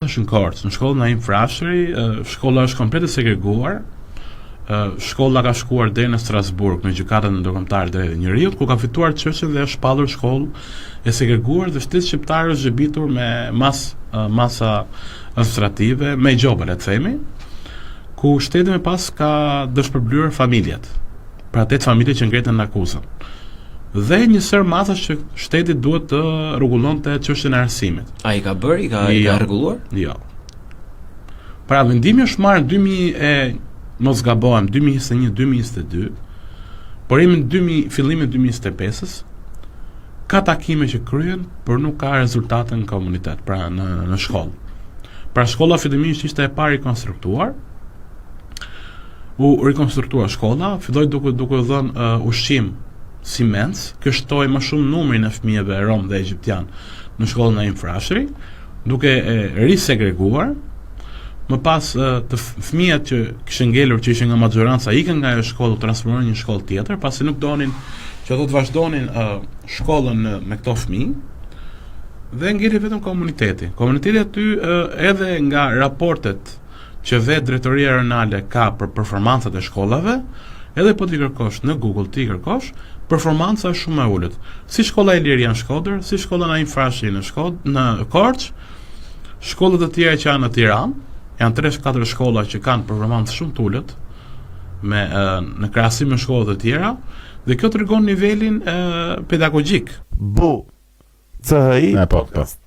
Është në Korçë, në shkollën Naim Frashëri, shkolla është komplet e segreguar. Shkolla ka shkuar deri në Strasburg në gjykatën ndërkombëtare të drejtë të njerëzit, ku ka fituar çështje dhe është shpallur shkollë e segreguar dhe shteti shqiptar është zhbitur me masa administrative, me gjoba, le të themi, ku shteti më pas ka dëshpërblyer familjet. Pra 8 familje që ngretën në akuzën. Dhe një sër masash që shteti duhet të rregullonte çështjen e arsimit. A i ka bërë, i ka rregulluar? Jo. Pra vendimi është marrë në mos gabohem 2021-2022, por fillimin 2025-s ka takime që kryen, por nuk ka rezultate në komunitet, pra në shkollë. Pra shkolla fillimisht ishte e parë rikonstruktuar. U rikonstruktua shkolla, filloi duke dhënë ushqim si mens, kjo shtoi më shumë numrin e fëmijëve rom dhe egjiptian në shkollën Naim Frashëri, duke risegreguar. Më pas të fëmijët që kishin ngelur, që ishin nga maxoranca, ikën nga ajo shkollë, u transformuan në një shkollë tjetër, pasi nuk donin që ato të vazhdonin shkollën me këto fëmijë, dhe ngeli vetëm komuniteti. Komuniteti aty edhe nga raportet që vetë drejtoria rajonale ka për performancat e shkollave, edhe po t'i kërkosh në Google, t'i kërkosh, performanca është shumë e ulët. Si shkolla e Ilirian Shkodër, si shkolla Naim Frashëri në Korçë, shkollat e tjera që janë në Tiranë, janë 3-4 shkolla që kanë performancë shumë të ulët në krahasim me shkollat e tjera, dhe kjo tregon nivelin pedagogjik. Bu CHI podcast.